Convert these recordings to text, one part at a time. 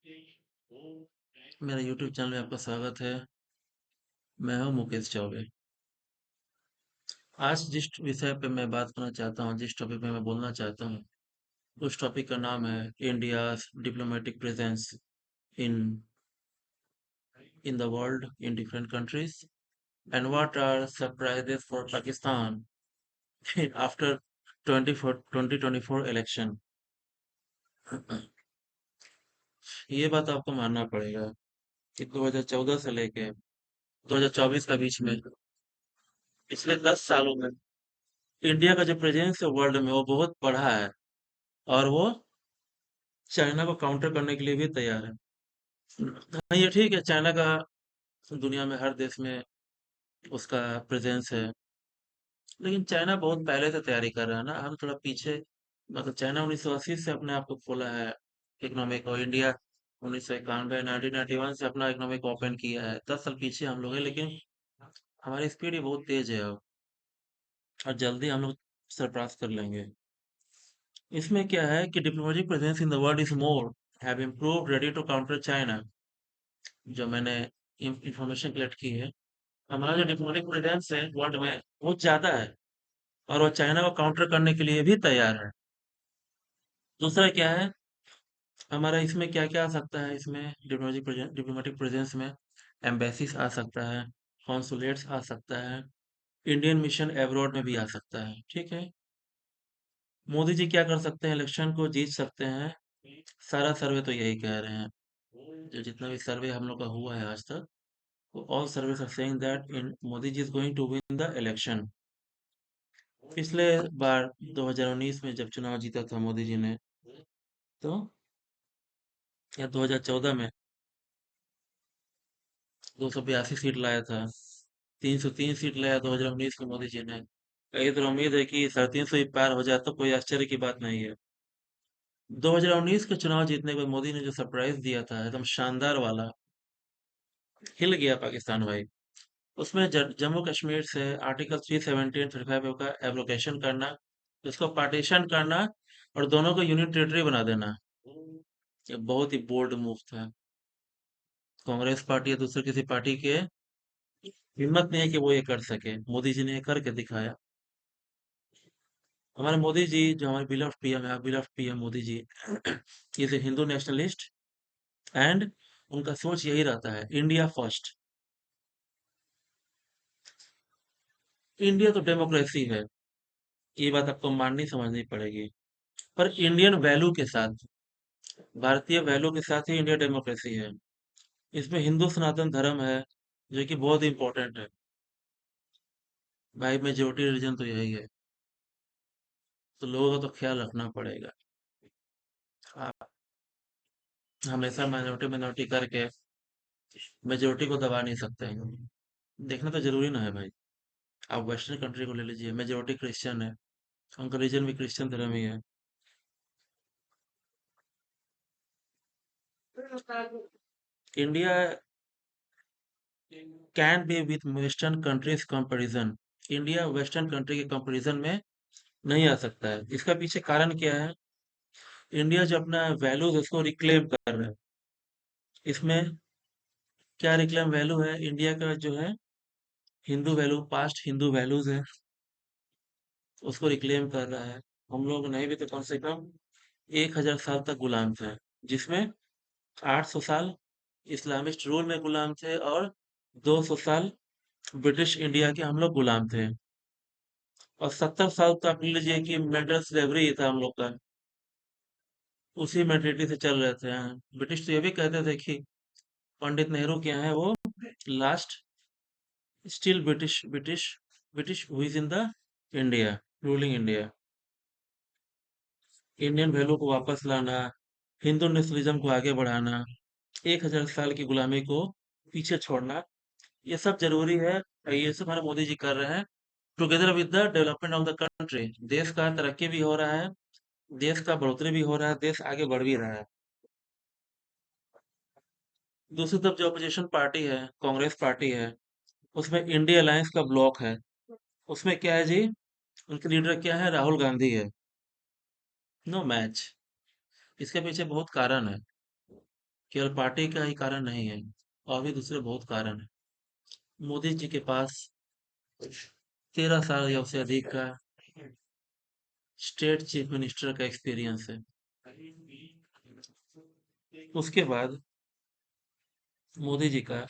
मेरा YouTube channel में आपका स्वागत है। मैं हूं मुकेश चौबे। आज जिस विषय पे मैं बात करना चाहता हूं, जिस टॉपिक पे मैं बोलना चाहता हूं, उस टॉपिक का नाम है India's diplomatic presence in in the world in different countries and what are surprises for Pakistan after 2024 election. ये बात आपको मानना पड़ेगा कि 2014 से लेके 2024 के बीच में पिछले 10 सालों में इंडिया का जो प्रेजेंस है वर्ल्ड में वो बहुत बढ़ा है। और वो चाइना को काउंटर करने के लिए भी तैयार है। हाँ, ये ठीक है, चाइना का दुनिया में हर देश में उसका प्रेजेंस है। लेकिन चाइना बहुत पहले से तैयारी कर रहा है ना, हम थोड़ा पीछे। मतलब चाइना 1980 से अपने आप को खोला है इकोनॉमिक, और इंडिया 1991 1991 से अपना इकोनॉमिक ओपन किया है। 10 साल पीछे हम लोग हैं, लेकिन हमारी स्पीड ही बहुत तेज है अब, और जल्दी हम लोग सरपास कर लेंगे। इसमें क्या है कि diplomatic presence in the world is more have improved ready to counter China. जो मैंने इंफॉर्मेशन कलेक्ट की है, हमारा जो डिप्लोमेटिक प्रेजेंस है वर्ल्ड में बहुत ज्यादा है, और वो चाइना को काउंटर करने के लिए भी तैयार है। दूसरा क्या है, हमारा इसमें क्या क्या आ सकता है, इसमें डिप्लोमेटिक प्रेजेंस में एम्बेसीज आ सकता है, कॉन्सुलेट्स आ सकता है, इंडियन मिशन एब्रॉड में भी आ सकता है। ठीक है, मोदी जी क्या कर सकते हैं, इलेक्शन को जीत सकते हैं। सारा सर्वे तो यही कह रहे हैं, जो जितना भी सर्वे हम लोग का हुआ है आज तक, all surveys are saying that in Modi ji is going to win the election। पिछले बार 2019 में जब चुनाव जीता था मोदी जी ने, तो या 2014 में 282 सीट लाया था। 303 सीट लाया 2019 में मोदी जी ने। कई तो उम्मीद है कि 350 ही पार हो जाए तो कोई आश्चर्य की बात नहीं है। 2019 के चुनाव जीतने के बाद मोदी ने जो सरप्राइज दिया था एकदम शानदार वाला, हिल गया पाकिस्तान भाई। उसमें जम्मू कश्मीर से आर्टिकल 370 एंड 35 का एब्रोगेशन करना, उसको पार्टीशन करना, और दोनों को यूनियन टेरिटरी बना देना। ये बहुत ही बोल्ड मूव था। कांग्रेस पार्टी या दूसरे किसी पार्टी के हिम्मत नहीं है कि वो ये कर सके, मोदी जी ने ये करके दिखाया। हमारे मोदी जी, जो हमारे बिलफ्ड पीएम है, beloved PM Modi ji is a Hindu nationalist, and उनका सोच यही रहता है, इंडिया फर्स्ट। इंडिया तो डेमोक्रेसी है, ये बात आपको माननी समझनी पड़ेगी, पर इंडियन वैल्यू के साथ, भारतीय वैल्यू के साथ ही इंडिया डेमोक्रेसी है। इसमें हिंदू सनातन धर्म है, जो कि बहुत इंपॉर्टेंट है। भाई मेजोरिटी रिलीजन तो यही है, तो लोगों का तो ख्याल रखना पड़ेगा। आप हमेशा माइनॉरिटी माइनॉरिटी करके मेजोरिटी को दबा नहीं सकते हैं। देखना तो जरूरी ना है भाई। आप वेस्टर्न कंट्री को ले लीजिए, मेजोरिटी क्रिश्चियन है, उनका रीजन भी क्रिश्चियन धर्म ही है। India can be with western countries comparison. India western country के कंपैरिजन में नहीं आ सकता है। इसका पीछे कारण क्या है, इंडिया जो अपना वैल्यूज उसको रिक्लेम कर रहा है। इसमें क्या रिक्लेम वैल्यू है इंडिया का, जो है Hindu value, past Hindu values है, उसको रिक्लेम कर रहा है। हम लोग नहीं भी तो कम से कम 1000 साल तक गुलाम थे, जिसमें 800 साल इस्लामिस्ट रूल में गुलाम थे, और 200 साल ब्रिटिश इंडिया के हम लोग गुलाम थे। और 70 साल तो आप ले लीजिए कि मेंटल स्लेवरी ही था हम लोग का, उसी मेंटेलिटी से चल रहे थे। हाँ, ब्रिटिश तो ये भी कहते थे कि पंडित नेहरू क्या है, वो last still British who is in the India, ruling India. Indian value को वापस लाना, हिंदू नेशनलिज्म को आगे बढ़ाना, 1000 साल की गुलामी को पीछे छोड़ना, ये सब जरूरी है। ये सब हमारे मोदी जी कर रहे हैं, together with the development of the country. देश का तरक्की भी हो रहा है, देश का बढ़ोतरी भी हो रहा है, देश आगे बढ़ भी रहा है। दूसरी तरफ जो अपोजिशन पार्टी है, कांग्रेस पार्टी है, उसमें इंडिया अलायंस का ब्लॉक है। उसमें क्या है जी, उनके लीडर क्या है, राहुल गांधी है। No match. इसके पीछे बहुत कारण है। केवल पार्टी का ही कारण नहीं है, और भी दूसरे बहुत कारण है। मोदी जी के पास 13 साल या उससे अधिक का स्टेट चीफ मिनिस्टर का एक्सपीरियंस है। उसके बाद मोदी जी का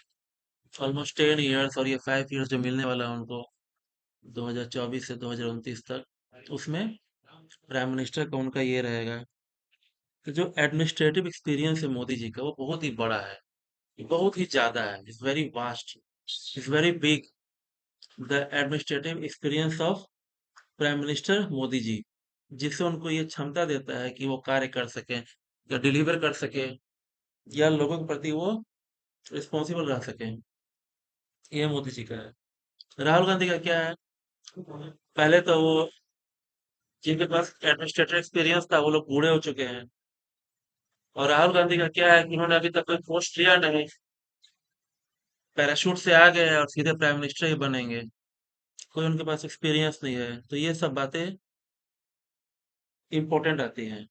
ऑलमोस्ट 10 इयर्स, और ये 5 इयर्स जो मिलने वाला है उनको 2024 से 2029 तक, उसमें प्राइम मिनिस्टर का उनका ये रहेगा कि जो एडमिनिस्ट्रेटिव एक्सपीरियंस है मोदी जी का वो बहुत ही बड़ा है, बहुत ही ज्यादा है, it's very vast, it's very big, the administrative experience of prime minister Modi ji, जिससे उनको ये क्षमता देता है कि वो कार्य कर सकें या डिलीवर कर सकें, या लोगों के प्रति वो रिस्पॉन्सिबल रह सकें। ये मोदी जी का है। राहुल गांधी का क्या है? पहले तो वो, जिनके पास एडमिनिस्ट्रेटिव एक्सपीरियंस था वो लोग बूढ़े हो चुके हैं, और राहुल गांधी का क्या है कि उन्होंने अभी तक कोई पोस्ट लिया नहीं, पैराशूट से आ गए और सीधे प्राइम मिनिस्टर ही बनेंगे, कोई उनके पास एक्सपीरियंस नहीं है, तो ये सब बातें इम्पोर्टेंट आती हैं।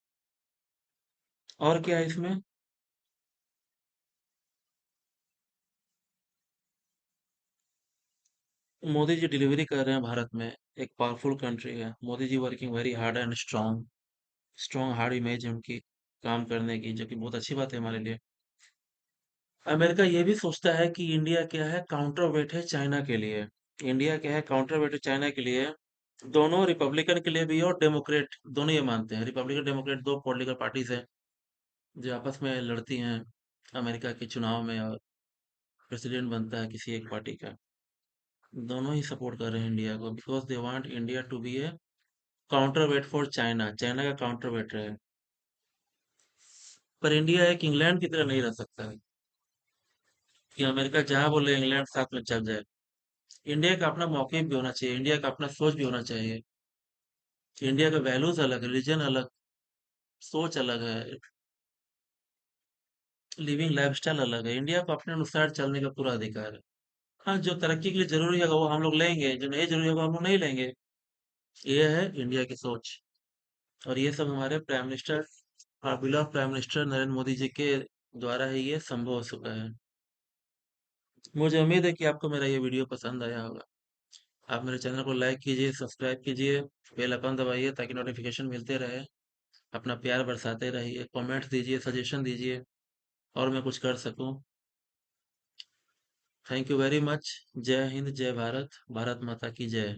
और क्या है इसमें? मोदी जी डिलीवरी कर रहे हैं भारत में, एक पावरफुल कंट्री है, Modi ji working very hard and strong, strong hard image है उनकी काम करने की, जो कि बहुत अच्छी बात है हमारे लिए। अमेरिका ये भी सोचता है कि इंडिया क्या है, काउंटर वेट है चाइना के लिए। इंडिया क्या है, काउंटर वेट है चाइना के लिए, दोनों रिपब्लिकन के लिए भी और डेमोक्रेट, दोनों ये मानते हैं, रिपब्लिकन डेमोक्रेट दो पॉलिटिकल पार्टीज हैं जो आपस में लड़ती हैं अमेरिका के चुनाव में, और प्रेसिडेंट बनता है किसी एक पार्टी का। दोनों ही सपोर्ट कर रहे हैं इंडिया को, because they want India to be a counter weight for China, China का काउंटर वेट रहे। पर इंडिया एक इंग्लैंड की तरह नहीं रह सकता है कि अमेरिका जहां बोले इंग्लैंड साथ में चल जाए। इंडिया का अपना मौक़िफ़ भी होना चाहिए, इंडिया का अपना सोच भी होना चाहिए। इंडिया का वैल्यूज अलग, रिलीजन अलग, सोच अलग है, लिविंग लाइफस्टाइल अलग है। इंडिया को अपने अनुसार चलने का पूरा अधिकार है। हाँ, जो तरक्की के लिए जरूरी है वो हम लोग लेंगे, जो नहीं जरूरी है वो हम लोग नहीं लेंगे। ये है इंडिया की सोच, और ये सब हमारे प्राइम मिनिस्टर, और बिला प्राइम मिनिस्टर नरेंद्र मोदी जी के द्वारा ही ये संभव हो चुका है। मुझे उम्मीद है कि आपको मेरा ये वीडियो पसंद आया होगा। आप मेरे चैनल को लाइक कीजिए, सब्सक्राइब कीजिए, बेल आइकन दबाइए ताकि नोटिफिकेशन मिलते रहे। अपना प्यार बरसाते रहिए, कमेंट्स दीजिए, सजेशन दीजिए, और मैं कुछ कर सकूं। Thank you very much. जय हिंद, जय भारत, भारत माता की जय।